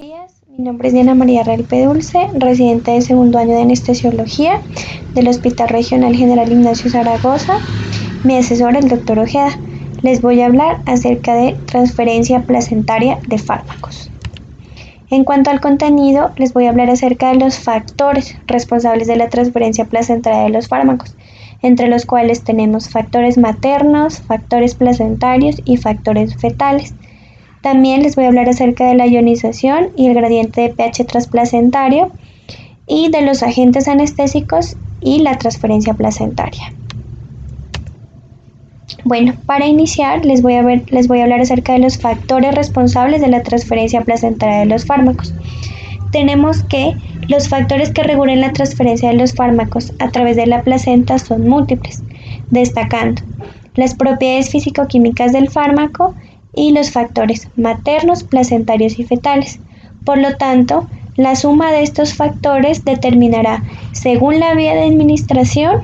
Días. Mi nombre es Diana María Realpe Dulce, residente de segundo año de anestesiología del Hospital Regional General Ignacio Zaragoza. Mi asesor, el doctor Ojeda. Les voy a hablar acerca de transferencia placentaria de fármacos. En cuanto al contenido, les voy a hablar acerca de los factores responsables de la transferencia placentaria de los fármacos, entre los cuales tenemos factores maternos, factores placentarios y factores fetales. También les voy a hablar acerca de la ionización y el gradiente de pH transplacentario y de los agentes anestésicos y la transferencia placentaria. Bueno, para iniciar les voy a hablar acerca de los factores responsables de la transferencia placentaria de los fármacos. Tenemos que los factores que regulan la transferencia de los fármacos a través de la placenta son múltiples, destacando las propiedades físico-químicas del fármaco y los factores maternos, placentarios y fetales. Por lo tanto, la suma de estos factores determinará, según la vía de administración,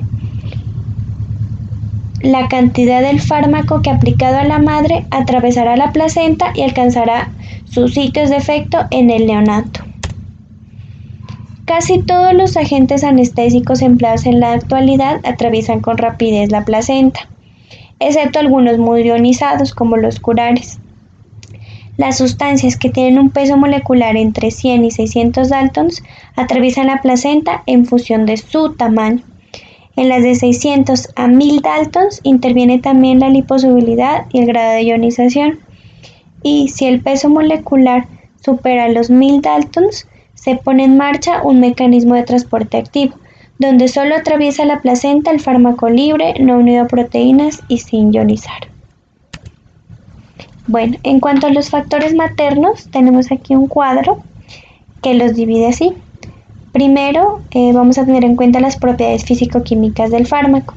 la cantidad del fármaco que aplicado a la madre atravesará la placenta y alcanzará sus sitios de efecto en el neonato. Casi todos los agentes anestésicos empleados en la actualidad atraviesan con rapidez la placenta, excepto algunos muy ionizados como los curares. Las sustancias que tienen un peso molecular entre 100 y 600 daltons atraviesan la placenta en función de su tamaño. En las de 600 a 1000 daltons interviene también la liposolubilidad y el grado de ionización. Y si el peso molecular supera los 1000 daltons, se pone en marcha un mecanismo de transporte activo, donde solo atraviesa la placenta el fármaco libre, no unido a proteínas y sin ionizar. Bueno, en cuanto a los factores maternos, tenemos aquí un cuadro que los divide así. Primero, vamos a tener en cuenta las propiedades físico-químicas del fármaco: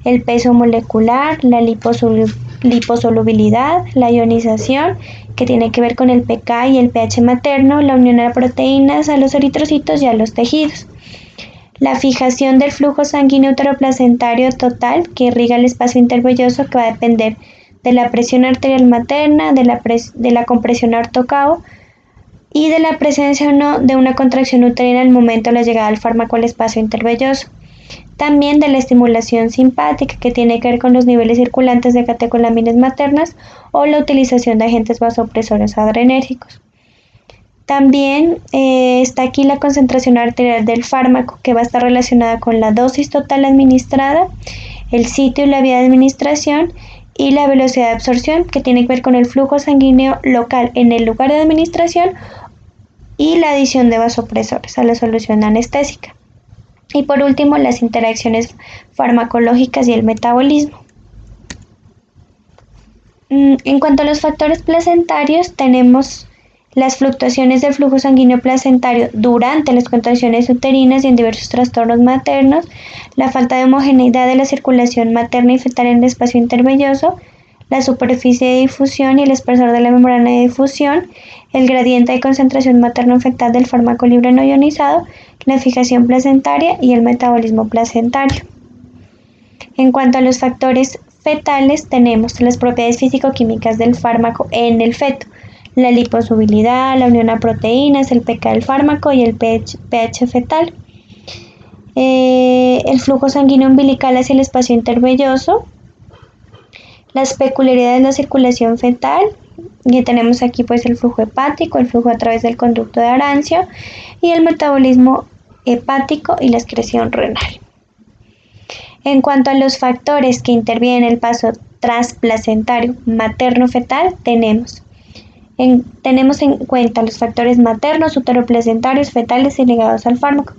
el peso molecular, la liposolubilidad, la ionización, que tiene que ver con el pK y el pH materno, la unión a proteínas, a los eritrocitos y a los tejidos. La fijación del flujo sanguíneo uteroplacentario total que irriga el espacio intervelloso, que va a depender de la presión arterial materna, de la compresión ortocavo y de la presencia o no de una contracción uterina al momento de la llegada del fármaco al espacio intervelloso. También de la estimulación simpática, que tiene que ver con los niveles circulantes de catecolaminas maternas o la utilización de agentes vasopresores adrenérgicos. También está aquí la concentración arterial del fármaco, que va a estar relacionada con la dosis total administrada, el sitio y la vía de administración, y la velocidad de absorción, que tiene que ver con el flujo sanguíneo local en el lugar de administración y la adición de vasopresores a la solución anestésica. Y por último, las interacciones farmacológicas y el metabolismo. En cuanto a los factores placentarios, tenemos las fluctuaciones del flujo sanguíneo placentario durante las contracciones uterinas y en diversos trastornos maternos, la falta de homogeneidad de la circulación materna y fetal en el espacio intervelloso, la superficie de difusión y el espesor de la membrana de difusión, el gradiente de concentración materno-fetal del fármaco libre no ionizado, la fijación placentaria y el metabolismo placentario. En cuanto a los factores fetales, tenemos las propiedades físico-químicas del fármaco en el feto: la liposolubilidad, la unión a proteínas, el pK del fármaco y el pH fetal. El flujo sanguíneo umbilical hacia el espacio intervelloso, las peculiaridades de la circulación fetal, y tenemos aquí pues el flujo hepático, el flujo a través del conducto de Arancio y el metabolismo hepático y la excreción renal. En cuanto a los factores que intervienen en el paso transplacentario materno-fetal, tenemos en cuenta los factores maternos, uteroplacentarios, fetales y ligados al fármaco.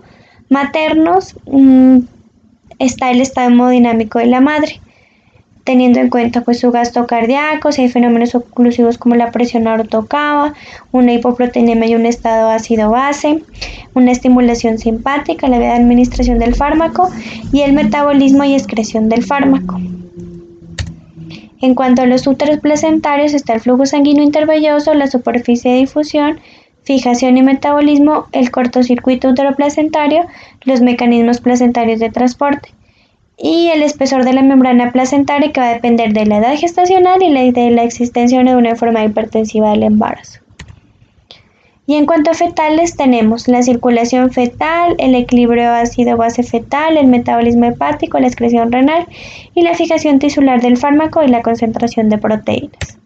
Maternos, está el estado hemodinámico de la madre, teniendo en cuenta pues su gasto cardíaco, si hay fenómenos oclusivos como la presión ortocava, una hipoproteinemia y un estado ácido-base, una estimulación simpática, la vía de administración del fármaco y el metabolismo y excreción del fármaco. En cuanto a los úteros placentarios, está el flujo sanguíneo intervelloso, la superficie de difusión, fijación y metabolismo, el cortocircuito uteroplacentario, los mecanismos placentarios de transporte y el espesor de la membrana placentaria, que va a depender de la edad gestacional y de la existencia de una enfermedad hipertensiva del embarazo. Y en cuanto a fetales, tenemos la circulación fetal, el equilibrio ácido-base fetal, el metabolismo hepático, la excreción renal y la fijación tisular del fármaco y la concentración de proteínas.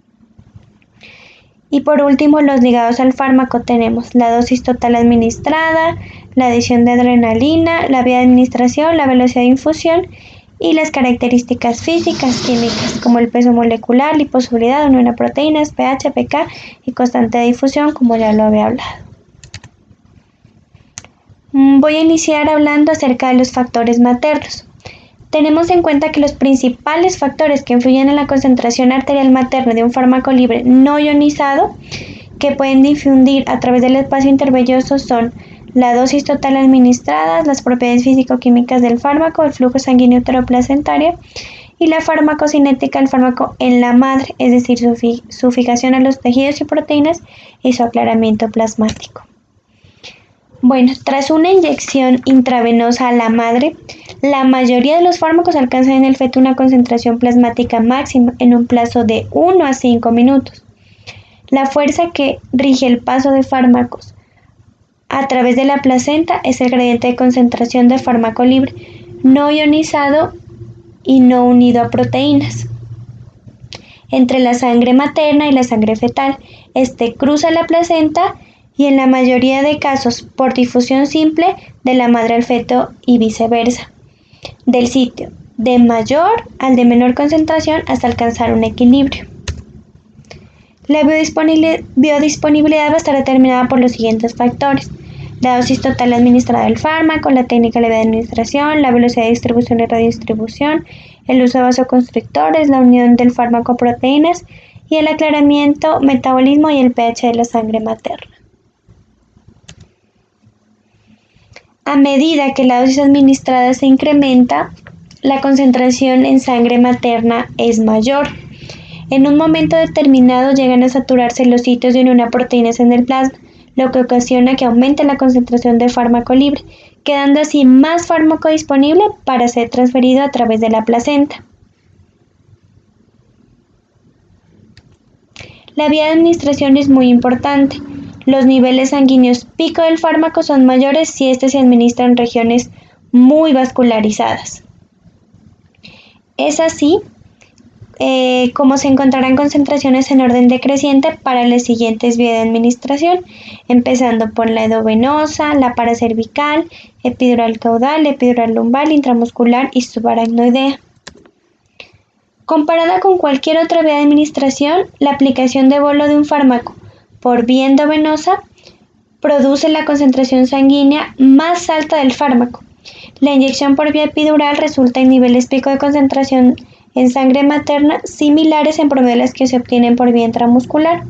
Y por último, los ligados al fármaco tenemos la dosis total administrada, la adición de adrenalina, la vía de administración, la velocidad de infusión y las características físicas, químicas, como el peso molecular, liposolubilidad, unión a proteínas, pH, pK y constante de difusión, como ya lo había hablado. Voy a iniciar hablando acerca de los factores maternos. Tenemos en cuenta que los principales factores que influyen en la concentración arterial materna de un fármaco libre no ionizado que pueden difundir a través del espacio intervelloso son la dosis total administrada, las propiedades físico-químicas del fármaco, el flujo sanguíneo uteroplacentario y la farmacocinética del fármaco en la madre, es decir, su fijación a los tejidos y proteínas y su aclaramiento plasmático. Bueno, tras una inyección intravenosa a la madre, la mayoría de los fármacos alcanzan en el feto una concentración plasmática máxima en un plazo de 1 a 5 minutos. La fuerza que rige el paso de fármacos a través de la placenta es el gradiente de concentración de fármaco libre, no ionizado y no unido a proteínas. Entre la sangre materna y la sangre fetal, este cruza la placenta y en la mayoría de casos por difusión simple de la madre al feto y viceversa, del sitio de mayor al de menor concentración hasta alcanzar un equilibrio. La biodisponibilidad va a estar determinada por los siguientes factores: la dosis total administrada del fármaco, la técnica de administración, la velocidad de distribución y redistribución, el uso de vasoconstrictores, la unión del fármaco a proteínas y el aclaramiento, metabolismo y el pH de la sangre materna. A medida que la dosis administrada se incrementa, la concentración en sangre materna es mayor. En un momento determinado llegan a saturarse los sitios de unión a proteínas en el plasma, lo que ocasiona que aumente la concentración de fármaco libre, quedando así más fármaco disponible para ser transferido a través de la placenta. La vía de administración es muy importante. Los niveles sanguíneos pico del fármaco son mayores si éste se administra en regiones muy vascularizadas. Es así como se encontrarán concentraciones en orden decreciente para las siguientes vías de administración, empezando por la endovenosa, la paracervical, epidural caudal, epidural lumbar, intramuscular y subaracnoidea. Comparada con cualquier otra vía de administración, la aplicación de bolo de un fármaco por vía endovenosa produce la concentración sanguínea más alta del fármaco. La inyección por vía epidural resulta en niveles pico de concentración en sangre materna similares en promedio a las que se obtienen por vía intramuscular.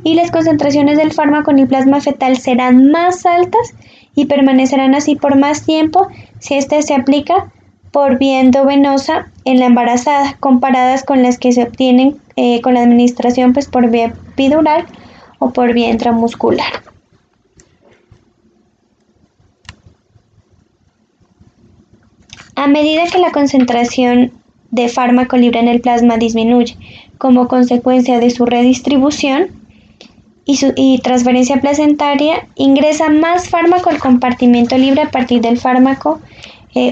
Y las concentraciones del fármaco en el plasma fetal serán más altas y permanecerán así por más tiempo si éste se aplica por vía endovenosa en la embarazada, comparadas con las que se obtienen con la administración por vía epidural o por vía intramuscular. A medida que la concentración de fármaco libre en el plasma disminuye como consecuencia de su redistribución y transferencia placentaria, ingresa más fármaco al compartimento libre a partir del fármaco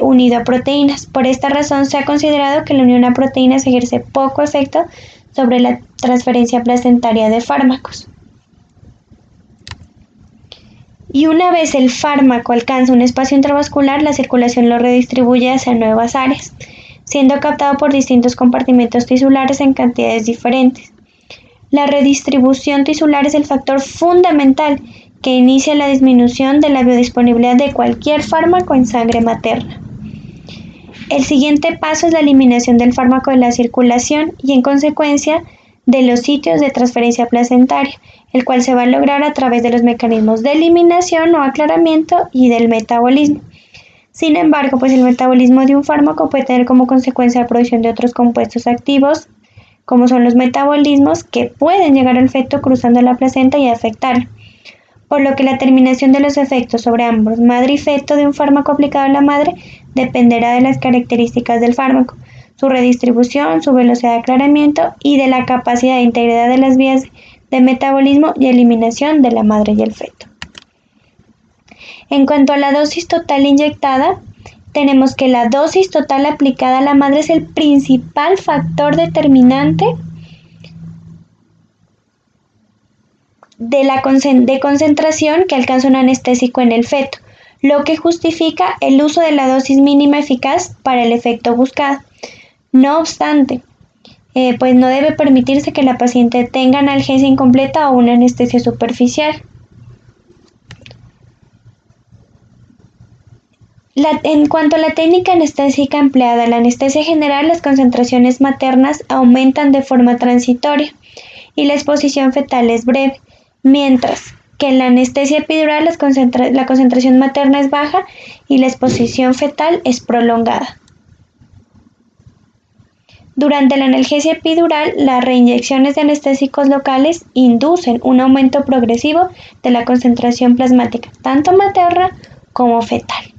unido a proteínas. Por esta razón se ha considerado que la unión a proteínas ejerce poco efecto sobre la transferencia placentaria de fármacos. Y una vez el fármaco alcanza un espacio intravascular, la circulación lo redistribuye hacia nuevas áreas, siendo captado por distintos compartimentos tisulares en cantidades diferentes. La redistribución tisular es el factor fundamental que inicia la disminución de la biodisponibilidad de cualquier fármaco en sangre materna. El siguiente paso es la eliminación del fármaco de la circulación y, en consecuencia, de los sitios de transferencia placentaria, el cual se va a lograr a través de los mecanismos de eliminación o aclaramiento y del metabolismo. Sin embargo, el metabolismo de un fármaco puede tener como consecuencia la producción de otros compuestos activos, como son los metabolismos, que pueden llegar al feto cruzando la placenta y afectarlo. Por lo que la terminación de los efectos sobre ambos, madre y feto, de un fármaco aplicado a la madre dependerá de las características del fármaco, su redistribución, su velocidad de aclaramiento y de la capacidad de integridad de las vías de de metabolismo y eliminación de la madre y el feto. En cuanto a la dosis total inyectada, tenemos que la dosis total aplicada a la madre es el principal factor determinante de concentración que alcanza un anestésico en el feto, lo que justifica el uso de la dosis mínima eficaz para el efecto buscado. No obstante, pues no debe permitirse que la paciente tenga analgesia incompleta o una anestesia superficial. En cuanto a la técnica anestésica empleada en la anestesia general, las concentraciones maternas aumentan de forma transitoria y la exposición fetal es breve, mientras que en la anestesia epidural la concentración materna es baja y la exposición fetal es prolongada. Durante la analgesia epidural, las reinyecciones de anestésicos locales inducen un aumento progresivo de la concentración plasmática, tanto materna como fetal.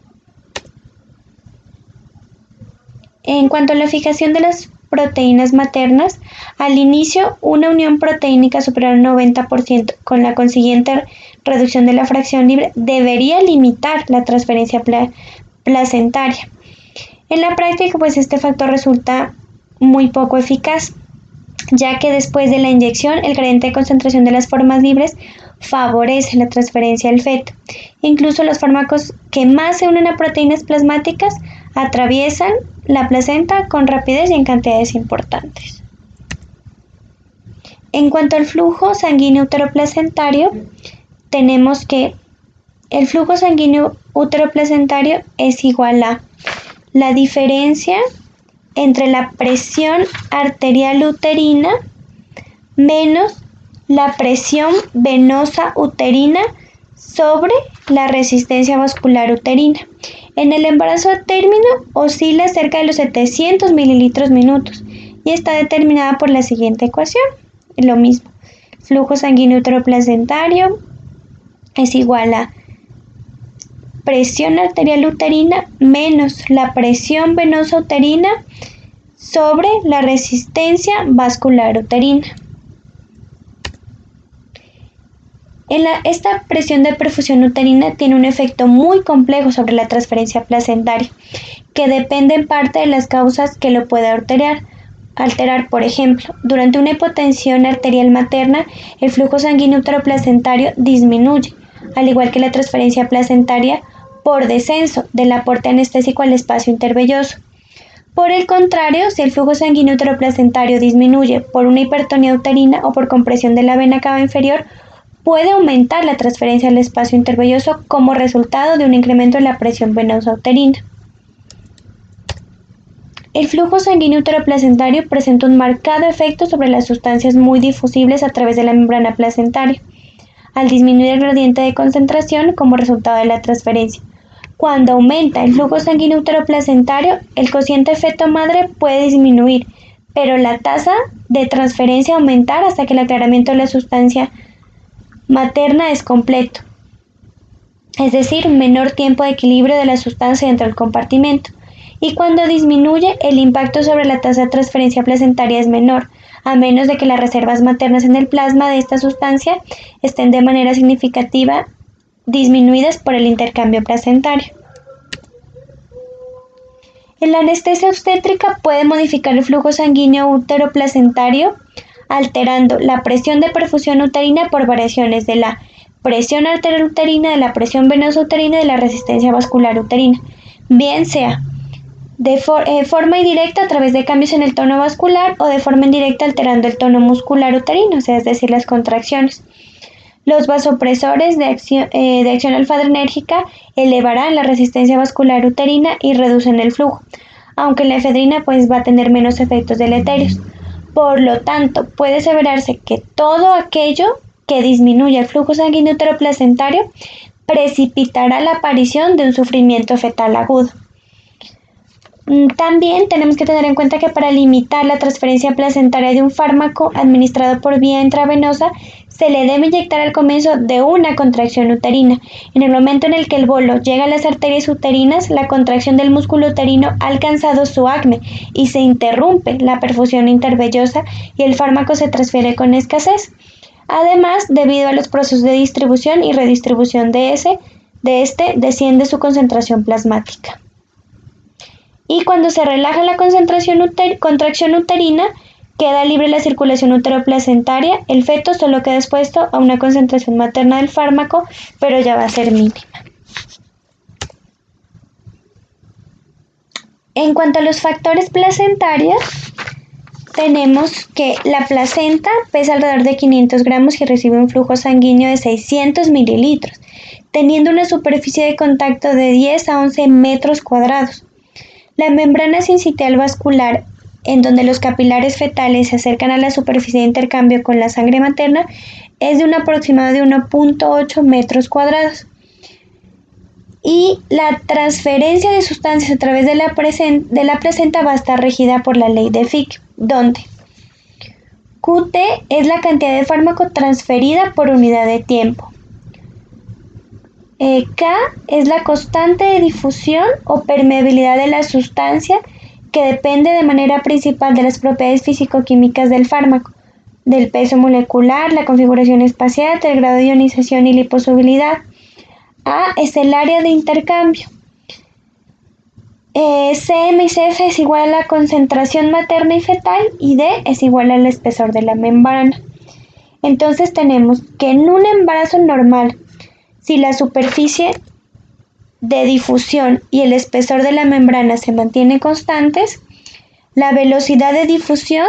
En cuanto a la fijación de las proteínas maternas, al inicio una unión proteínica superior al 90% con la consiguiente reducción de la fracción libre debería limitar la transferencia placentaria. En la práctica, pues este factor resulta muy poco eficaz, ya que después de la inyección el gradiente de concentración de las formas libres favorece la transferencia al feto. Incluso los fármacos que más se unen a proteínas plasmáticas atraviesan la placenta con rapidez y en cantidades importantes. En cuanto al flujo sanguíneo uteroplacentario, tenemos que el flujo sanguíneo uteroplacentario es igual a la diferencia entre la presión arterial uterina menos la presión venosa uterina sobre la resistencia vascular uterina. En el embarazo a término oscila cerca de los 700 mililitros minutos y está determinada por la siguiente ecuación. Lo mismo, flujo sanguíneo uteroplacentario es igual a presión arterial uterina menos la presión venosa uterina sobre la resistencia vascular uterina. Esta presión de perfusión uterina tiene un efecto muy complejo sobre la transferencia placentaria, que depende en parte de las causas que lo puede alterar. Por ejemplo, durante una hipotensión arterial materna, el flujo sanguíneo uteroplacentario disminuye, al igual que la transferencia placentaria por descenso del aporte anestésico al espacio intervelloso. Por el contrario, si el flujo sanguíneo uteroplacentario disminuye por una hipertonía uterina o por compresión de la vena cava inferior, puede aumentar la transferencia al espacio intervelloso como resultado de un incremento en la presión venosa uterina. El flujo sanguíneo uteroplacentario presenta un marcado efecto sobre las sustancias muy difusibles a través de la membrana placentaria, al disminuir el gradiente de concentración como resultado de la transferencia. Cuando aumenta el flujo sanguíneo uteroplacentario, el cociente feto-madre puede disminuir, pero la tasa de transferencia aumentar hasta que el aclaramiento de la sustancia materna es completo, es decir, menor tiempo de equilibrio de la sustancia dentro del compartimento, y cuando disminuye el impacto sobre la tasa de transferencia placentaria es menor, a menos de que las reservas maternas en el plasma de esta sustancia estén de manera significativa disminuidas por el intercambio placentario. La anestesia obstétrica puede modificar el flujo sanguíneo uteroplacentario alterando la presión de perfusión uterina por variaciones de la presión arterial uterina, de la presión venosa uterina y de la resistencia vascular uterina, bien sea de forma indirecta a través de cambios en el tono vascular o de forma indirecta alterando el tono muscular uterino, o sea, es decir, las contracciones. Los vasopresores de acción alfa-adrenérgica elevarán la resistencia vascular uterina y reducen el flujo, aunque la efedrina pues va a tener menos efectos deleterios. Por lo tanto, puede aseverarse que todo aquello que disminuya el flujo sanguíneo uteroplacentario precipitará la aparición de un sufrimiento fetal agudo. También tenemos que tener en cuenta que para limitar la transferencia placentaria de un fármaco administrado por vía intravenosa, se le debe inyectar al comienzo de una contracción uterina. En el momento en el que el bolo llega a las arterias uterinas, la contracción del músculo uterino ha alcanzado su acme y se interrumpe la perfusión intervellosa y el fármaco se transfiere con escasez. Además, debido a los procesos de distribución y redistribución de este, desciende su concentración plasmática. Y cuando se relaja la contracción uterina, queda libre la circulación uteroplacentaria. El feto solo queda expuesto a una concentración materna del fármaco, pero ya va a ser mínima. En cuanto a los factores placentarios, tenemos que la placenta pesa alrededor de 500 gramos y recibe un flujo sanguíneo de 600 mililitros, teniendo una superficie de contacto de 10 a 11 metros cuadrados. La membrana sincitial vascular, en donde los capilares fetales se acercan a la superficie de intercambio con la sangre materna, es de un aproximado de 1.8 metros cuadrados. Y la transferencia de sustancias a través de la placenta va a estar regida por la ley de Fick, donde QT es la cantidad de fármaco transferida por unidad de tiempo. K es la constante de difusión o permeabilidad de la sustancia, que depende de manera principal de las propiedades físico-químicas del fármaco, del peso molecular, la configuración espacial, del grado de ionización y liposolubilidad. A es el área de intercambio. CM y CF es igual a la concentración materna y fetal, y D es igual al espesor de la membrana. Entonces tenemos que en un embarazo normal, si la superficie de difusión y el espesor de la membrana se mantienen constantes, la velocidad de difusión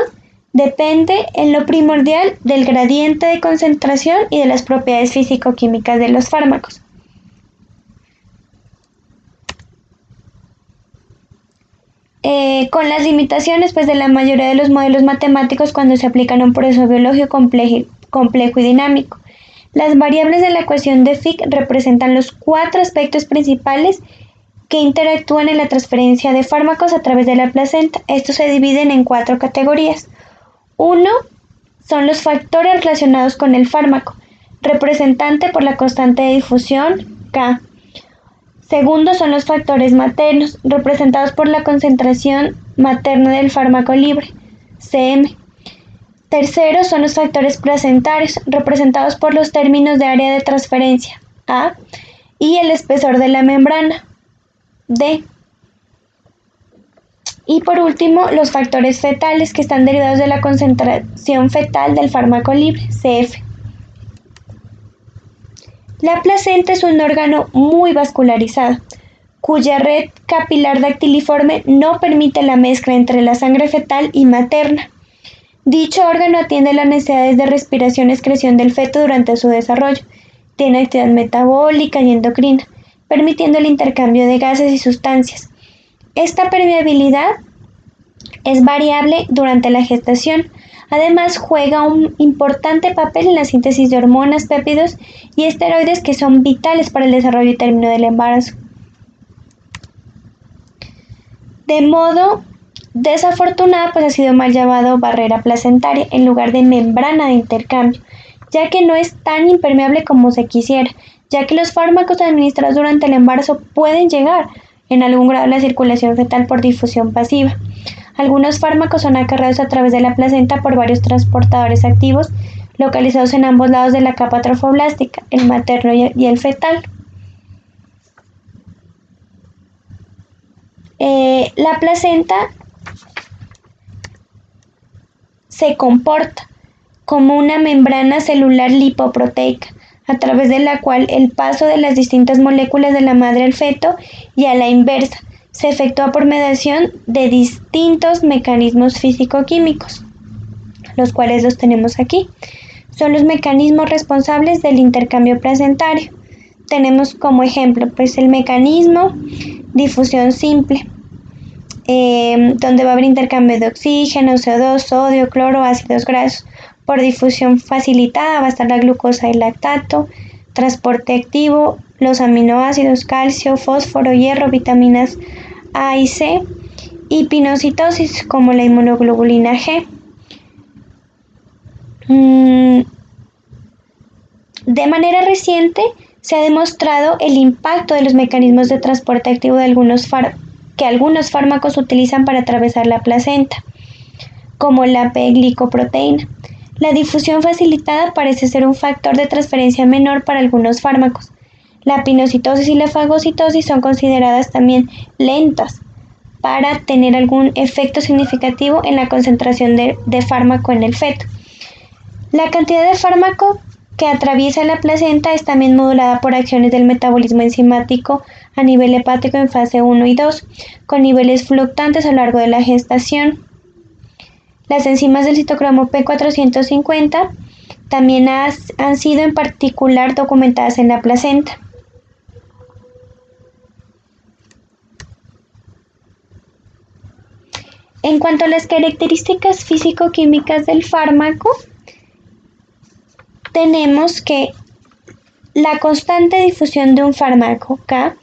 depende en lo primordial del gradiente de concentración y de las propiedades físico-químicas de los fármacos. Con las limitaciones de la mayoría de los modelos matemáticos cuando se aplican a un proceso biológico complejo y dinámico. Las variables de la ecuación de Fick representan los 4 aspectos principales que interactúan en la transferencia de fármacos a través de la placenta. Estos se dividen en 4 categorías. 1 son los factores relacionados con el fármaco, representante por la constante de difusión, K. Segundo son los factores maternos, representados por la concentración materna del fármaco libre, CM. Tercero son los factores placentarios, representados por los términos de área de transferencia, A, y el espesor de la membrana, D. Y por último, los factores fetales, que están derivados de la concentración fetal del fármaco libre, CF. La placenta es un órgano muy vascularizado, cuya red capilar dactiliforme no permite la mezcla entre la sangre fetal y materna. Dicho órgano atiende las necesidades de respiración y excreción del feto durante su desarrollo. Tiene actividad metabólica y endocrina, permitiendo el intercambio de gases y sustancias. Esta permeabilidad es variable durante la gestación. Además, juega un importante papel en la síntesis de hormonas, péptidos y esteroides, que son vitales para el desarrollo y término del embarazo. De modo desafortunado, ha sido mal llamado barrera placentaria en lugar de membrana de intercambio, ya que no es tan impermeable como se quisiera, ya que los fármacos administrados durante el embarazo pueden llegar en algún grado a la circulación fetal por difusión pasiva. Algunos fármacos son acarreados a través de la placenta por varios transportadores activos localizados en ambos lados de la capa trofoblástica, el materno y el fetal. La placenta se comporta como una membrana celular lipoproteica, a través de la cual el paso de las distintas moléculas de la madre al feto y a la inversa se efectúa por mediación de distintos mecanismos físico-químicos, los cuales los tenemos aquí. Son los mecanismos responsables del intercambio placentario. Tenemos como ejemplo el mecanismo difusión simple, donde va a haber intercambio de oxígeno, CO2, sodio, cloro, ácidos grasos. Por difusión facilitada va a estar la glucosa y el lactato. Transporte activo, los aminoácidos, calcio, fósforo, hierro, vitaminas A y C. Y pinocitosis, como la inmunoglobulina G. De manera reciente se ha demostrado el impacto de los mecanismos de transporte activo de que algunos fármacos utilizan para atravesar la placenta, como la P-glicoproteína. La difusión facilitada parece ser un factor de transferencia menor para algunos fármacos. La pinocitosis y la fagocitosis son consideradas también lentas para tener algún efecto significativo en la concentración de fármaco en el feto. La cantidad de fármaco que atraviesa la placenta es también modulada por acciones del metabolismo enzimático a nivel hepático en fase 1 y 2, con niveles fluctuantes a lo largo de la gestación. Las enzimas del citocromo P450 también han sido en particular documentadas en la placenta. En cuanto a las características físico-químicas del fármaco, tenemos que la constante difusión de un fármaco K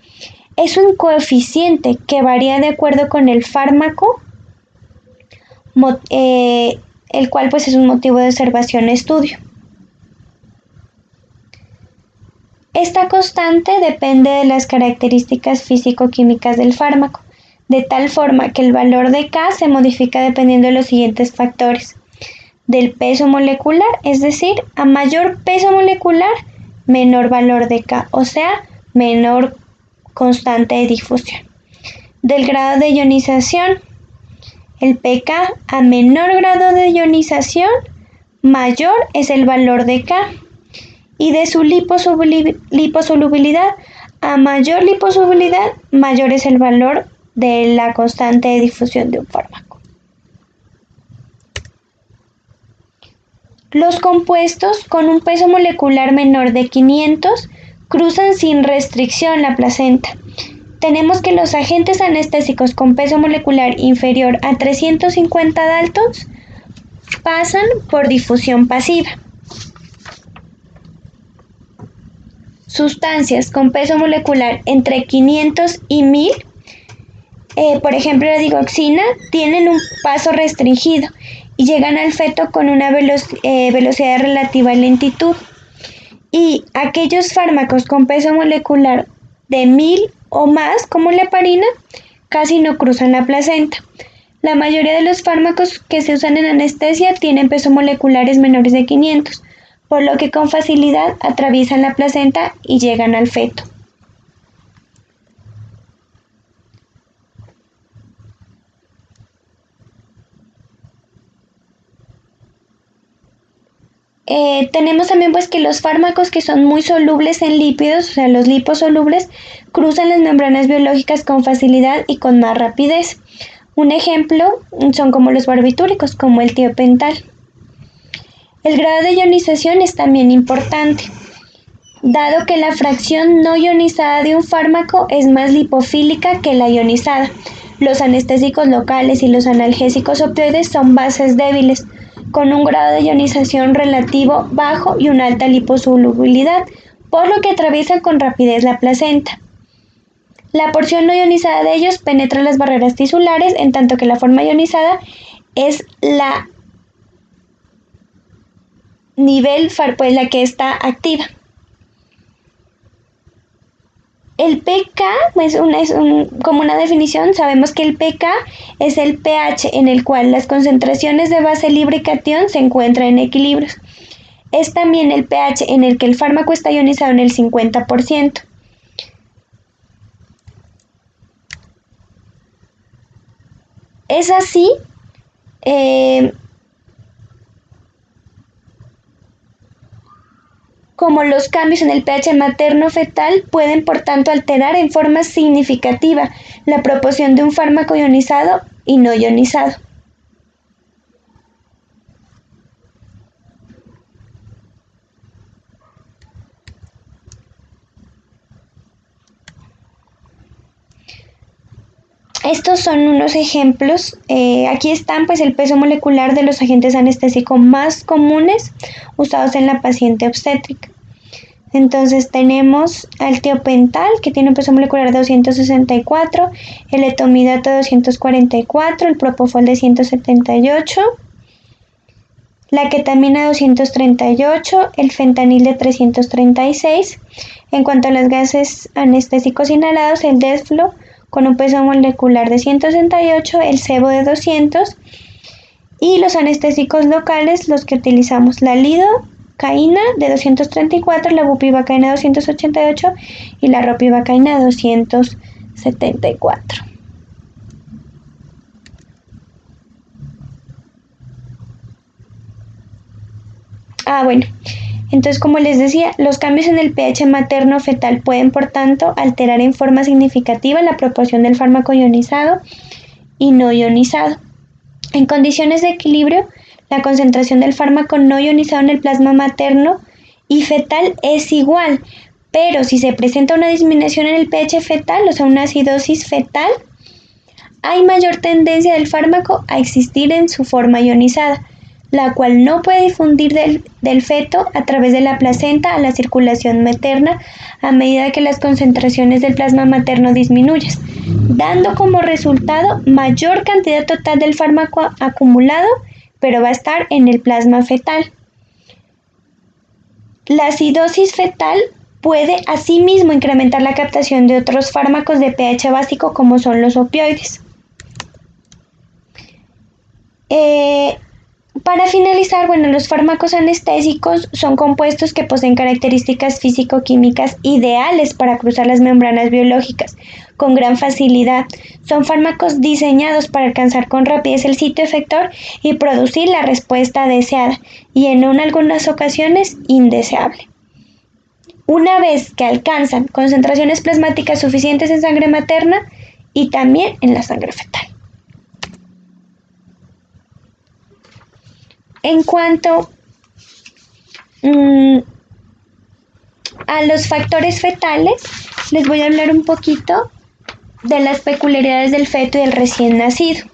es un coeficiente que varía de acuerdo con el fármaco, el cual pues es un motivo de observación y estudio. Esta constante depende de las características físico-químicas del fármaco, de tal forma que el valor de K se modifica dependiendo de los siguientes factores: del peso molecular, es decir, a mayor peso molecular, menor valor de K, o sea, menor constante de difusión. Del grado de ionización, el pK a menor grado de ionización, mayor es el valor de K, y de su liposolubilidad, a mayor liposolubilidad, mayor es el valor de la constante de difusión de un fármaco. Los compuestos con un peso molecular menor de 500 cruzan sin restricción la placenta. Tenemos que los agentes anestésicos con peso molecular inferior a 350 daltons pasan por difusión pasiva. Sustancias con peso molecular entre 500 y 1000, por ejemplo la digoxina, tienen un paso restringido y llegan al feto con una velocidad de relativa lentitud. Y aquellos fármacos con peso molecular de 1000 o más, como la heparina, casi no cruzan la placenta. La mayoría de los fármacos que se usan en anestesia tienen pesos moleculares menores de 500, por lo que con facilidad atraviesan la placenta y llegan al feto. Tenemos también pues que los fármacos que son muy solubles en lípidos, o sea los liposolubles, cruzan las membranas biológicas con facilidad y con más rapidez. Un ejemplo son como los barbitúricos, como el tiopental. El grado de ionización es también importante, dado que la fracción no ionizada de un fármaco es más lipofílica que la ionizada. Los anestésicos locales y los analgésicos opioides son bases débiles, con un grado de ionización relativo bajo y una alta liposolubilidad, por lo que atraviesan con rapidez la placenta. La porción no ionizada de ellos penetra las barreras tisulares, en tanto que la forma ionizada es la la que está activa. El pK, como una definición, sabemos que el pK es el pH en el cual las concentraciones de base libre y catión se encuentran en equilibrio. Es también el pH en el que el fármaco está ionizado en el 50%. Es así como los cambios en el pH materno-fetal pueden por tanto alterar en forma significativa la proporción de un fármaco ionizado y no ionizado. Estos son unos ejemplos. Aquí están pues el peso molecular de los agentes anestésicos más comunes usados en la paciente obstétrica. Entonces tenemos al tiopental, que tiene un peso molecular de 264, el etomidato de 244, el propofol de 178, la ketamina de 238, el fentanil de 336. En cuanto a los gases anestésicos inhalados, el desflo con un peso molecular de 168, el sebo de 200 Y los anestésicos locales, los que utilizamos, la lidocaína de 234, la bupivacaína 288 y la ropivacaína 274. Bueno, entonces como les decía, los cambios en el pH materno-fetal pueden, por tanto, alterar en forma significativa la proporción del fármaco ionizado y no ionizado. En condiciones de equilibrio, la concentración del fármaco no ionizado en el plasma materno y fetal es igual, pero si se presenta una disminución en el pH fetal, o sea, una acidosis fetal, hay mayor tendencia del fármaco a existir en su forma ionizada, la cual no puede difundir del feto a través de la placenta a la circulación materna a medida que las concentraciones del plasma materno disminuyen, dando como resultado mayor cantidad total del fármaco acumulado, pero va a estar en el plasma fetal. La acidosis fetal puede asimismo incrementar la captación de otros fármacos de pH básico como son los opioides. Para finalizar, los fármacos anestésicos son compuestos que poseen características físico-químicas ideales para cruzar las membranas biológicas con gran facilidad. Son fármacos diseñados para alcanzar con rapidez el sitio efector y producir la respuesta deseada y en algunas ocasiones indeseable. Una vez que alcanzan concentraciones plasmáticas suficientes en sangre materna y también en la sangre fetal. En cuanto a los factores fetales, les voy a hablar un poquito de las peculiaridades del feto y del recién nacido.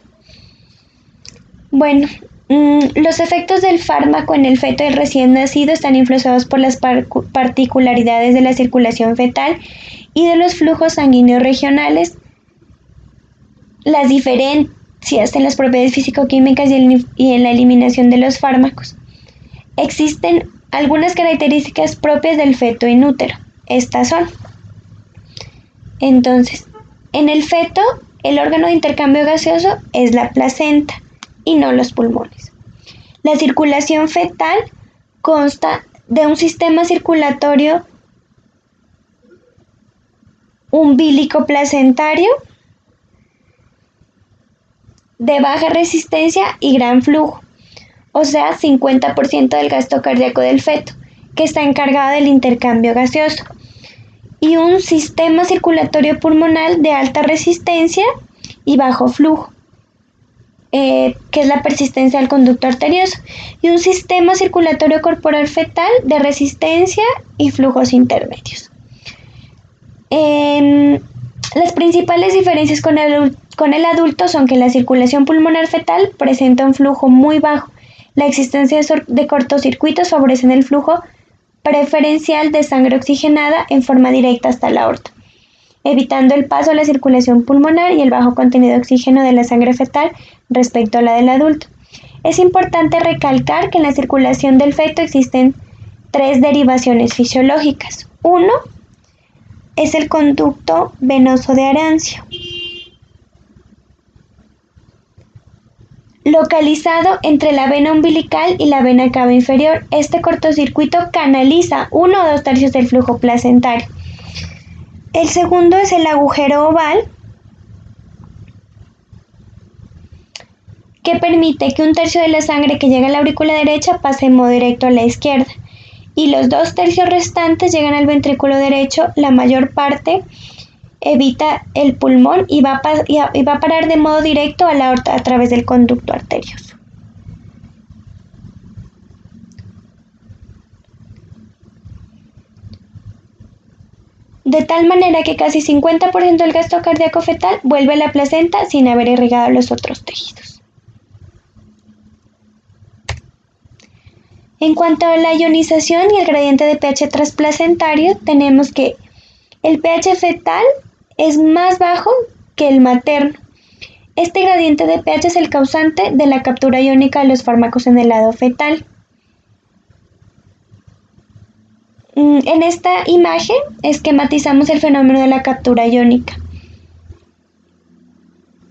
Los efectos del fármaco en el feto y el recién nacido están influenciados por las particularidades de la circulación fetal y de los flujos sanguíneos regionales, las diferentes en las propiedades físico-químicas y en la eliminación de los fármacos. Existen algunas características propias del feto inútero. Estas son: entonces, en el feto, el órgano de intercambio gaseoso es la placenta y no los pulmones. La circulación fetal consta de un sistema circulatorio umbilico placentario de baja resistencia y gran flujo, o sea, 50% del gasto cardíaco del feto, que está encargado del intercambio gaseoso, y un sistema circulatorio pulmonar de alta resistencia y bajo flujo, que es la persistencia del conducto arterioso, y un sistema circulatorio corporal fetal de resistencia y flujos intermedios. Las principales diferencias con el adulto son que la circulación pulmonar fetal presenta un flujo muy bajo. La existencia de cortocircuitos favorecen el flujo preferencial de sangre oxigenada en forma directa hasta la aorta, evitando el paso a la circulación pulmonar y el bajo contenido de oxígeno de la sangre fetal respecto a la del adulto. Es importante recalcar que en la circulación del feto existen 3 derivaciones fisiológicas. Uno es el conducto venoso de Arancio, localizado entre la vena umbilical y la vena cava inferior. Este cortocircuito canaliza 1 o 2 tercios del flujo placentario. El segundo es el agujero oval, que permite que 1/3 de la sangre que llega a la aurícula derecha pase en modo directo a la izquierda, y los 2 tercios restantes llegan al ventrículo derecho. La mayor parte evita el pulmón y va a parar de modo directo a la aorta a través del conducto arterioso. De tal manera que casi 50% del gasto cardíaco fetal vuelve a la placenta sin haber irrigado los otros tejidos. En cuanto a la ionización y el gradiente de pH transplacentario, tenemos que el pH fetal es más bajo que el materno. Este gradiente de pH es el causante de la captura iónica de los fármacos en el lado fetal. En esta imagen esquematizamos el fenómeno de la captura iónica.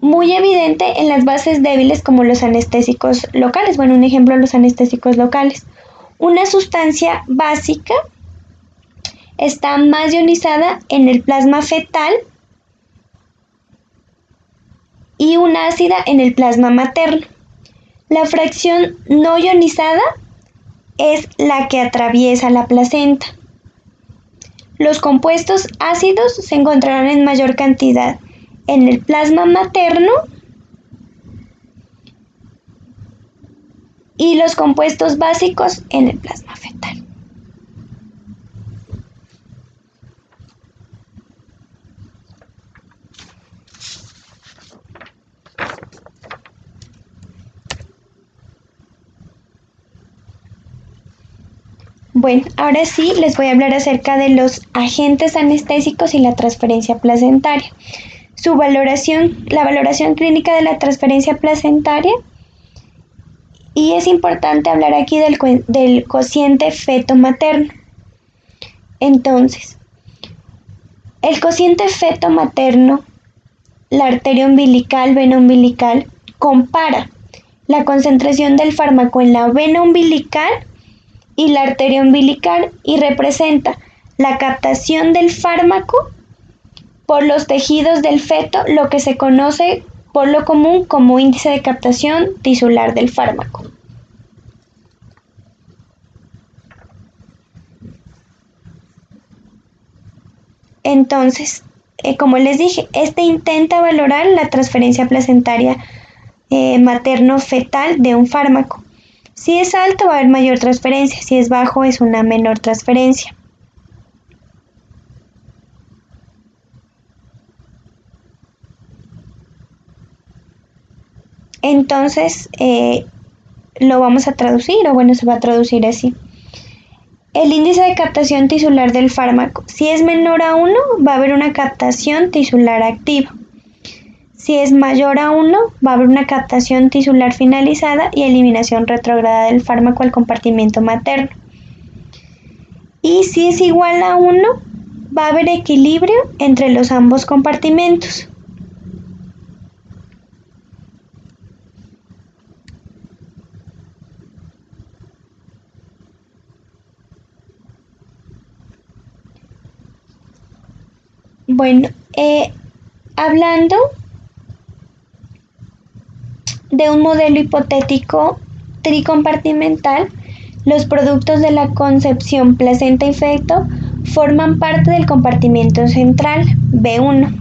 muy evidente en las bases débiles como los anestésicos locales. Bueno, un ejemplo de los anestésicos locales. Una sustancia básica está más ionizada en el plasma fetal y una ácida en el plasma materno. La fracción no ionizada es la que atraviesa la placenta. Los compuestos ácidos se encontrarán en mayor cantidad en el plasma materno y los compuestos básicos en el plasma fetal. Bueno, ahora sí les voy a hablar acerca de los agentes anestésicos y la transferencia placentaria. La valoración clínica de la transferencia placentaria, y es importante hablar aquí del cociente feto-materno. Entonces, el cociente feto-materno, la arteria umbilical, vena umbilical, compara la concentración del fármaco en la vena umbilical y la arteria umbilical y representa la captación del fármaco por los tejidos del feto, lo que se conoce por lo común como índice de captación tisular del fármaco. Entonces, como les dije, este intenta valorar la transferencia placentaria materno-fetal de un fármaco. Si es alto va a haber mayor transferencia, si es bajo es una menor transferencia. Entonces, lo vamos a traducir, o bueno, se va a traducir así. El índice de captación tisular del fármaco, si es menor a 1, va a haber una captación tisular activa. Si es mayor a 1, va a haber una captación tisular finalizada y eliminación retrógrada del fármaco al compartimento materno. Y si es igual a 1, va a haber equilibrio entre los ambos compartimentos. Bueno, hablando de un modelo hipotético tricompartimental, los productos de la concepción placenta y feto forman parte del compartimento central B1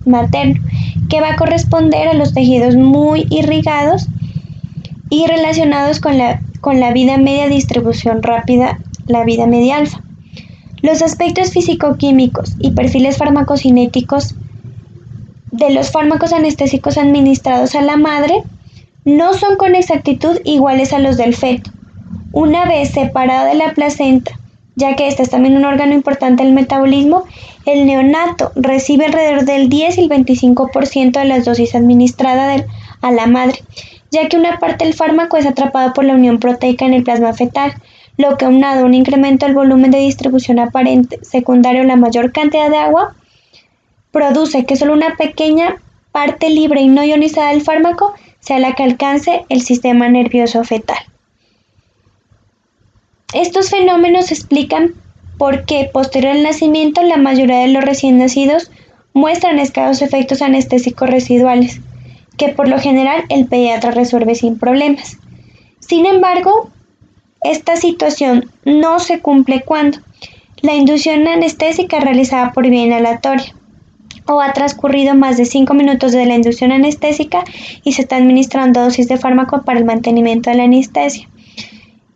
materno, que va a corresponder a los tejidos muy irrigados y relacionados con la vida media distribución rápida, la vida media alfa. Los aspectos físico-químicos y perfiles farmacocinéticos de los fármacos anestésicos administrados a la madre no son con exactitud iguales a los del feto. Una vez separado de la placenta, ya que este es también un órgano importante del metabolismo, el neonato recibe alrededor del 10 y el 25% de las dosis administradas a la madre, ya que una parte del fármaco es atrapada por la unión proteica en el plasma fetal, lo que aunado a un incremento del volumen de distribución aparente, secundario a la mayor cantidad de agua, produce que solo una pequeña parte libre y no ionizada del fármaco sea la que alcance el sistema nervioso fetal. Estos fenómenos explican por qué, posterior al nacimiento, la mayoría de los recién nacidos muestran escasos efectos anestésicos residuales, que por lo general el pediatra resuelve sin problemas. Sin embargo, esta situación no se cumple cuando la inducción anestésica es realizada por vía inhalatoria o ha transcurrido más de 5 minutos de la inducción anestésica y se está administrando dosis de fármaco para el mantenimiento de la anestesia.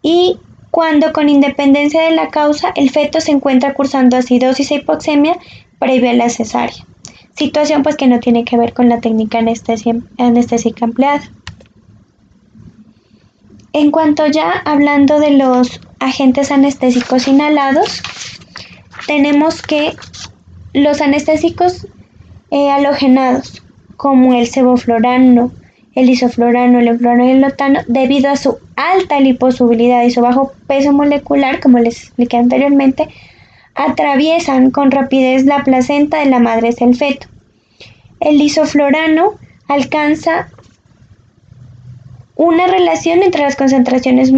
Y cuando, con independencia de la causa, el feto se encuentra cursando acidosis e hipoxemia previa a la cesárea. Situación pues que no tiene que ver con la técnica anestésica empleada. En cuanto ya hablando de los agentes anestésicos inhalados, tenemos que los anestésicos halogenados, como el sevoflurano, el isoflurano, el enflurano y el lotano, debido a su alta liposolubilidad y su bajo peso molecular, como les expliqué anteriormente, atraviesan con rapidez la placenta de la madre hacia el feto. El lisoflorano alcanza una relación entre las concentraciones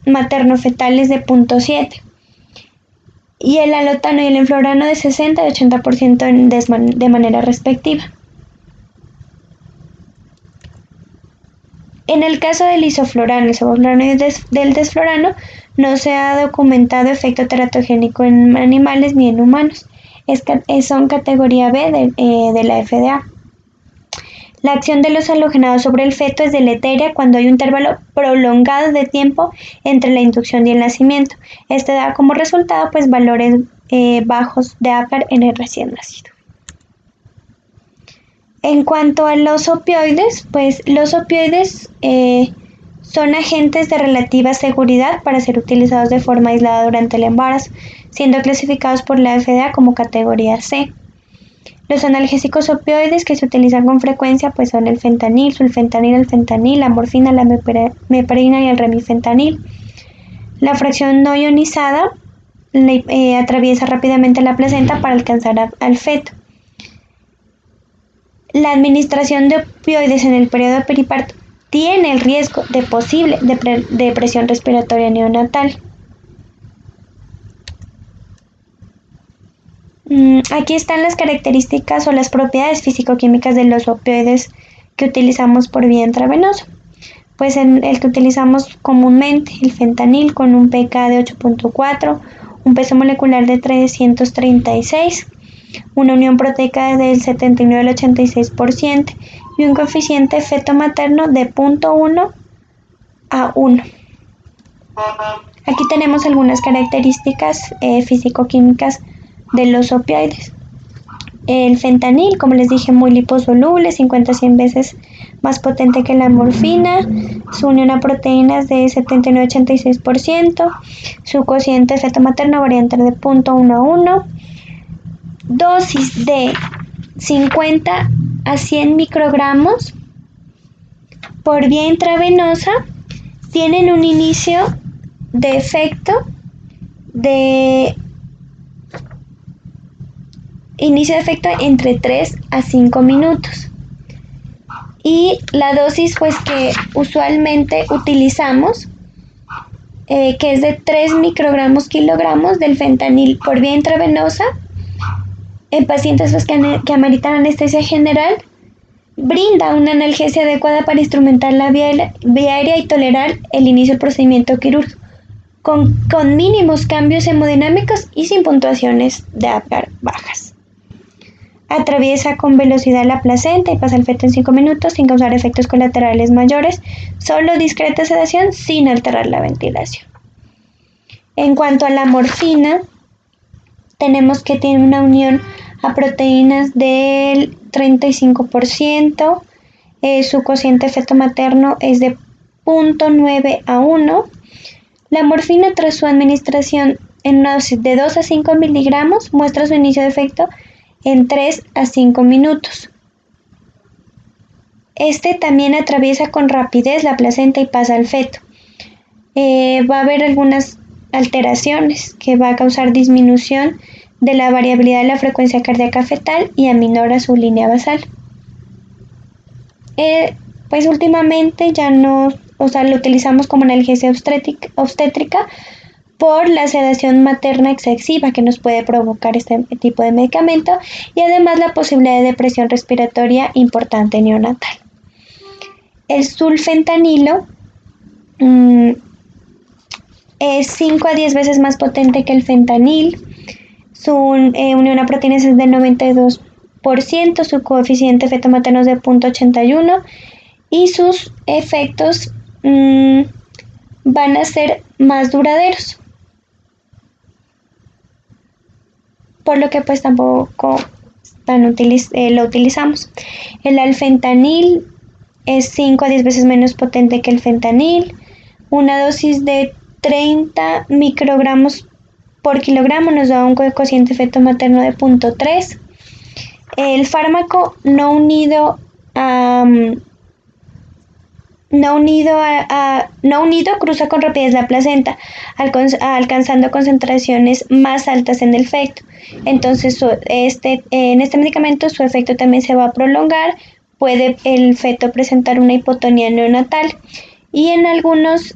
materno-fetales de 0.7 y el alotano y el enflorano de 60 y 80% de manera respectiva. En el caso del isoflorano, el sevoflurano y del desflorano, no se ha documentado efecto teratogénico en animales ni en humanos. Son categoría B de la FDA. La acción de los halogenados sobre el feto es deletérea cuando hay un intervalo prolongado de tiempo entre la inducción y el nacimiento. Este da como resultado pues valores bajos de APGAR en el recién nacido. En cuanto a los opioides, pues los opioides son agentes de relativa seguridad para ser utilizados de forma aislada durante el embarazo, siendo clasificados por la FDA como categoría C. Los analgésicos opioides que se utilizan con frecuencia pues son el fentanil, sulfentanil, el fentanil, la morfina, la meprina y el remifentanil. La fracción no ionizada atraviesa rápidamente la placenta para alcanzar al feto. La administración de opioides en el periodo periparto tiene el riesgo de posible depresión respiratoria neonatal. Aquí están las características o las propiedades físico-químicas de los opioides que utilizamos por vía intravenosa. Pues el que utilizamos comúnmente, el fentanil, con un pK de 8.4, un peso molecular de 336, una unión proteica del 79 al 86% y un coeficiente feto-materno de 0.1 a 1. Aquí tenemos algunas características físico-químicas de los opioides. El fentanil, como les dije, muy liposoluble, 50 a 100 veces más potente que la morfina, su unión a proteínas de 79 a 86%, su cociente feto-materno varía entre de 0.1 a 1, dosis de 50 a 100 microgramos por vía intravenosa, tienen un inicio de efecto entre 3 a 5 minutos. Y la dosis pues que usualmente utilizamos, que es de 3 microgramos kilogramos del fentanil por vía intravenosa, en pacientes pues, que ameritan anestesia general, brinda una analgesia adecuada para instrumentar la vía aérea y tolerar el inicio del procedimiento quirúrgico, con mínimos cambios hemodinámicos y sin puntuaciones de APGAR bajas. Atraviesa con velocidad la placenta y pasa al feto en 5 minutos sin causar efectos colaterales mayores, solo discreta sedación sin alterar la ventilación. En cuanto a la morfina, tenemos que tiene una unión a proteínas del 35%, su cociente feto-materno es de 0.9 a 1. La morfina, tras su administración en una dosis de 2 a 5 miligramos, muestra su inicio de efecto en 3 a 5 minutos. Este también atraviesa con rapidez la placenta y pasa al feto. Va a haber algunas alteraciones que va a causar disminución de la variabilidad de la frecuencia cardíaca fetal y aminora su línea basal. Pues últimamente ya no, lo utilizamos como analgesia obstétrica por la sedación materna excesiva que nos puede provocar este tipo de medicamento y además la posibilidad de depresión respiratoria importante neonatal. El sulfentanilo es 5 a 10 veces más potente que el fentanil. Su unión a proteínas es del 92%, su coeficiente feto-materno es de 0.81 y sus efectos van a ser más duraderos, por lo que pues tampoco lo utilizamos. El alfentanil es 5 a 10 veces menos potente que el fentanil, una dosis de 30 microgramos por kilogramo nos da un cociente feto-materno de 0.3. El fármaco no unido a no unido cruza con rapidez la placenta, alcanzando concentraciones más altas en el feto. Entonces, en este medicamento su efecto también se va a prolongar, puede el feto presentar una hipotonía neonatal y en algunos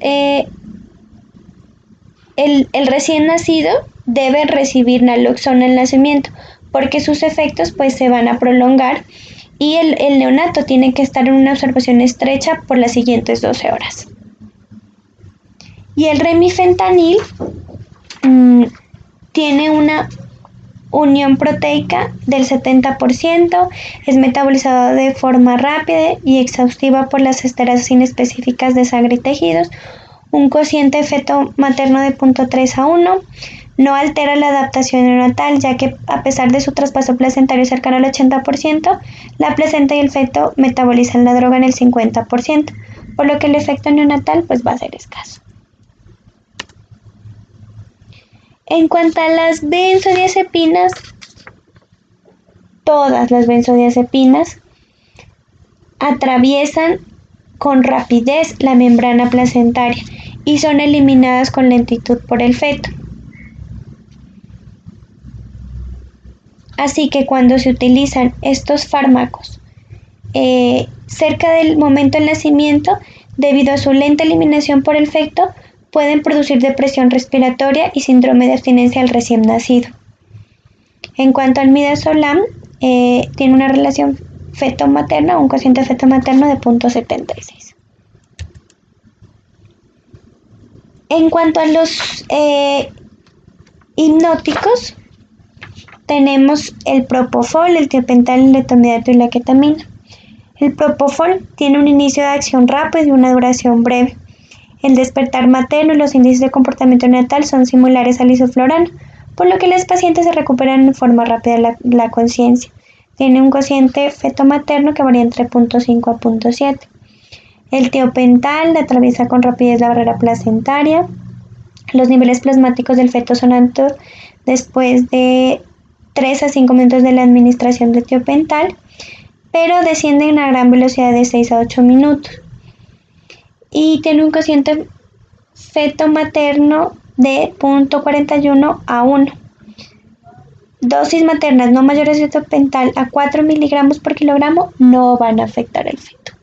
el recién nacido debe recibir naloxona al nacimiento porque sus efectos pues se van a prolongar y el neonato tiene que estar en una observación estrecha por las siguientes 12 horas. Y el remifentanil tiene una unión proteica del 70%, es metabolizado de forma rápida y exhaustiva por las esterasas inespecíficas de sangre y tejidos, un cociente feto materno de 0.3 a 1, no altera la adaptación neonatal, ya que a pesar de su traspaso placentario cercano al 80%, la placenta y el feto metabolizan la droga en el 50%, por lo que el efecto neonatal pues va a ser escaso. En cuanto a las benzodiazepinas, todas las benzodiazepinas atraviesan con rapidez la membrana placentaria y son eliminadas con lentitud por el feto. Así que cuando se utilizan estos fármacos cerca del momento del nacimiento, debido a su lenta eliminación por el feto, pueden producir depresión respiratoria y síndrome de abstinencia al recién nacido. En cuanto al midazolam, tiene una relación feto-materna, un cociente feto-materno de 0.76. En cuanto a los hipnóticos, tenemos el propofol, el tiopental, el letomidato y la ketamina. El propofol tiene un inicio de acción rápido y una duración breve. El despertar materno y los índices de comportamiento neonatal son similares al isoflurano, por lo que las pacientes se recuperan en forma rápida la conciencia. Tiene un cociente feto-materno que varía entre 0.5 a 0.7. El tiopental atraviesa con rapidez la barrera placentaria. Los niveles plasmáticos del feto son altos después de 3 a 5 minutos de la administración de tiopental, pero descienden a gran velocidad de 6 a 8 minutos. Y tiene un cociente feto-materno de 0.41 a 1. Dosis maternas no mayores de tiopental a 4 miligramos por kilogramo no van a afectar al feto.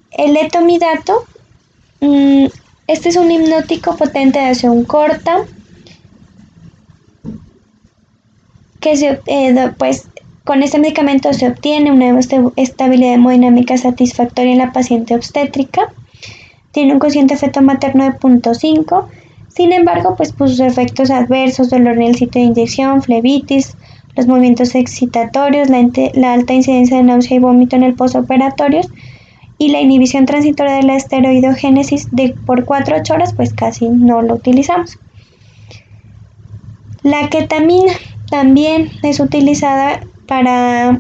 El letomidato, este es un hipnótico potente de acción corta que pues con este medicamento se obtiene una estabilidad hemodinámica satisfactoria en la paciente obstétrica. Tiene un cociente feto materno de 0.5. Sin embargo, pues sus efectos adversos, dolor en el sitio de inyección, flebitis, los movimientos excitatorios, la alta incidencia de náusea y vómito en el postoperatorio y la inhibición transitoria de la esteroidogénesis por 4 a 8 horas, pues casi no lo utilizamos. La ketamina también es utilizada para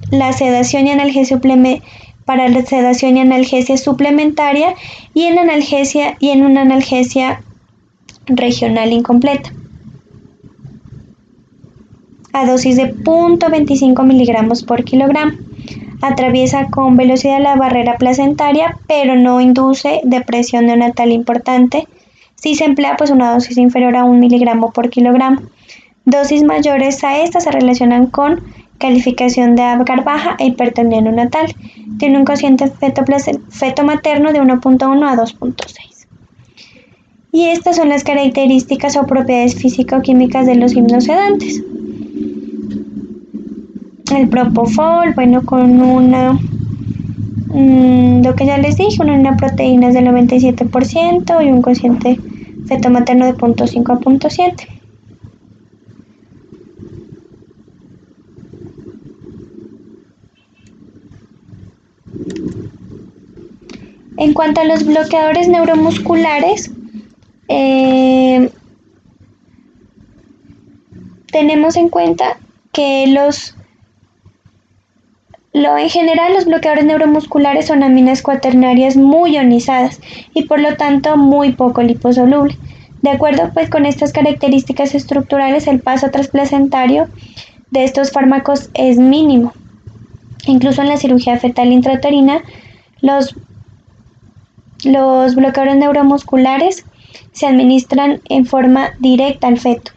la sedación y analgesia suplementaria y en una analgesia regional incompleta a dosis de 0.25 miligramos por kilogramo. Atraviesa con velocidad la barrera placentaria, pero no induce depresión neonatal importante si se emplea pues una dosis inferior a 1 miligramo por kilogramo. Dosis mayores a esta se relacionan con calificación de Apgar baja e hipertonía neonatal. Tiene un cociente feto materno de 1.1 a 2.6. Y estas son las características o propiedades físico-químicas de los hipnosedantes. El propofol, bueno, con lo que ya les dije, una proteína del 97% y un cociente feto materno de 0.5 a 0.7. En cuanto a los bloqueadores neuromusculares, tenemos en cuenta que en general los bloqueadores neuromusculares son aminas cuaternarias muy ionizadas y por lo tanto muy poco liposolubles. De acuerdo pues con estas características estructurales, el paso transplacentario de estos fármacos es mínimo. Incluso en la cirugía fetal intrauterina, los bloqueadores neuromusculares se administran en forma directa al feto.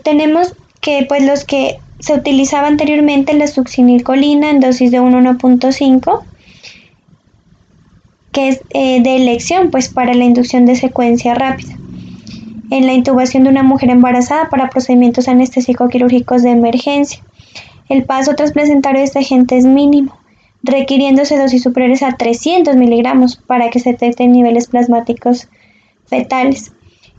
Tenemos que pues los que se utilizaba anteriormente, la succinilcolina en dosis de 1,5, que es de elección pues para la inducción de secuencia rápida en la intubación de una mujer embarazada para procedimientos anestésico-quirúrgicos de emergencia. El paso transplacentario de este agente es mínimo, requiriéndose dosis superiores a 300 miligramos para que se detecten niveles plasmáticos fetales.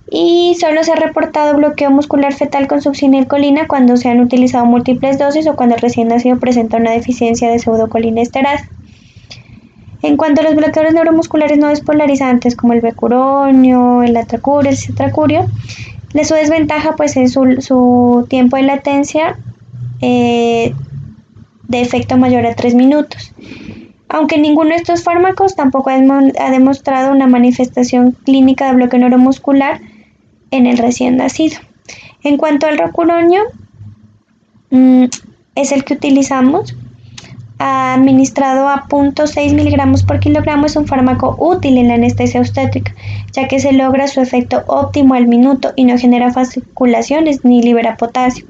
Y solo se ha reportado bloqueo muscular fetal con succinilcolina cuando se han utilizado múltiples dosis o cuando el recién nacido presenta una deficiencia de pseudocolinesterols. En cuanto a los bloqueadores neuromusculares no despolarizantes como el becuronio, el atracurio, el citracurio, su desventaja pues es su tiempo de latencia de efecto mayor a 3 minutos. Aunque ninguno de estos fármacos tampoco ha demostrado una manifestación clínica de bloqueo neuromuscular en el recién nacido. En cuanto al rocuronio, es el que utilizamos, administrado a 0,6 miligramos por kilogramo. Es un fármaco útil en la anestesia obstétrica, ya que se logra su efecto óptimo al minuto y no genera fasciculaciones ni libera potasio.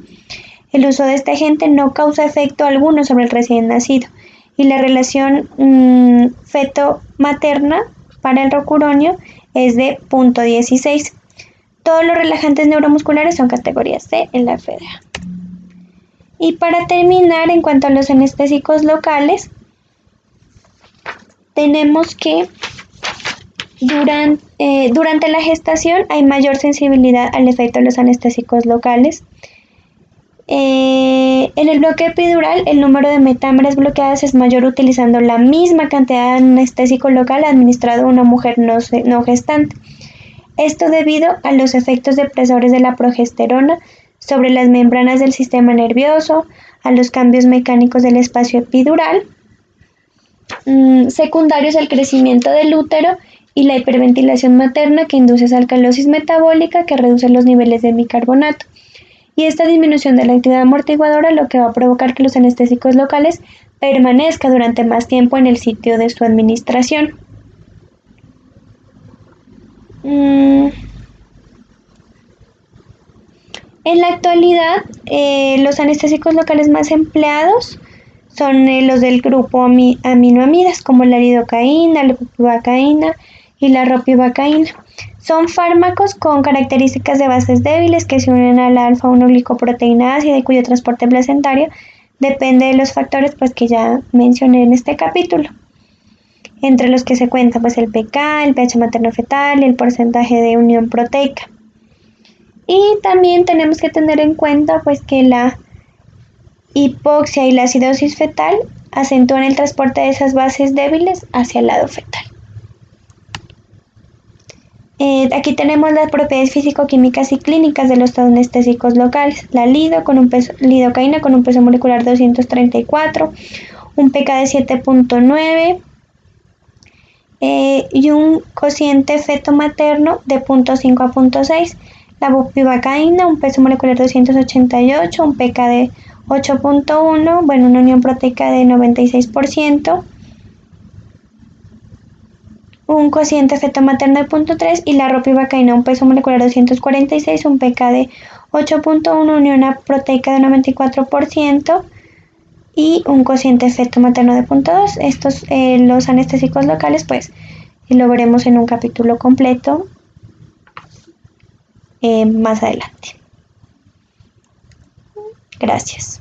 El uso de este agente no causa efecto alguno sobre el recién nacido, y la relación feto-materna para el rocuronio es de 0,16. Todos los relajantes neuromusculares son categoría C en la FDA. Y para terminar, en cuanto a los anestésicos locales, tenemos que durante la gestación hay mayor sensibilidad al efecto de los anestésicos locales. En el bloqueo epidural, el número de metámeras bloqueadas es mayor utilizando la misma cantidad de anestésico local administrado a una mujer no gestante. Esto debido a los efectos depresores de la progesterona sobre las membranas del sistema nervioso, a los cambios mecánicos del espacio epidural, secundarios al crecimiento del útero y la hiperventilación materna que induce alcalosis metabólica que reduce los niveles de bicarbonato. Y esta disminución de la actividad amortiguadora lo que va a provocar que los anestésicos locales permanezcan durante más tiempo en el sitio de su administración. En la actualidad, los anestésicos locales más empleados son los del grupo aminoamidas, como la lidocaína, la bupivacaína y la ropivacaína. Son fármacos con características de bases débiles que se unen a la alfa-1 glicoproteína ácida y cuyo transporte placentario depende de los factores pues, que ya mencioné en este capítulo, entre los que se cuentan pues, el pK, el pH materno-fetal y el porcentaje de unión proteica. Y también tenemos que tener en cuenta pues, que la hipoxia y la acidosis fetal acentúan el transporte de esas bases débiles hacia el lado fetal. Aquí tenemos las propiedades físico-químicas y clínicas de los anestésicos locales. La lidocaína con un peso molecular de 234, un pK de 7,9 y un cociente feto-materno de 0,5 a 0,6. La bupivacaína, un peso molecular de 288, un pK de 8,1, bueno, una unión proteica de 96%. Un cociente feto materno de 0,3 y la ropivacaína, un peso molecular de 246, un pK de 8,1, unión proteica de 94% y un cociente feto materno de 0,2. Estos, los anestésicos locales, pues lo veremos en un capítulo completo más adelante. Gracias.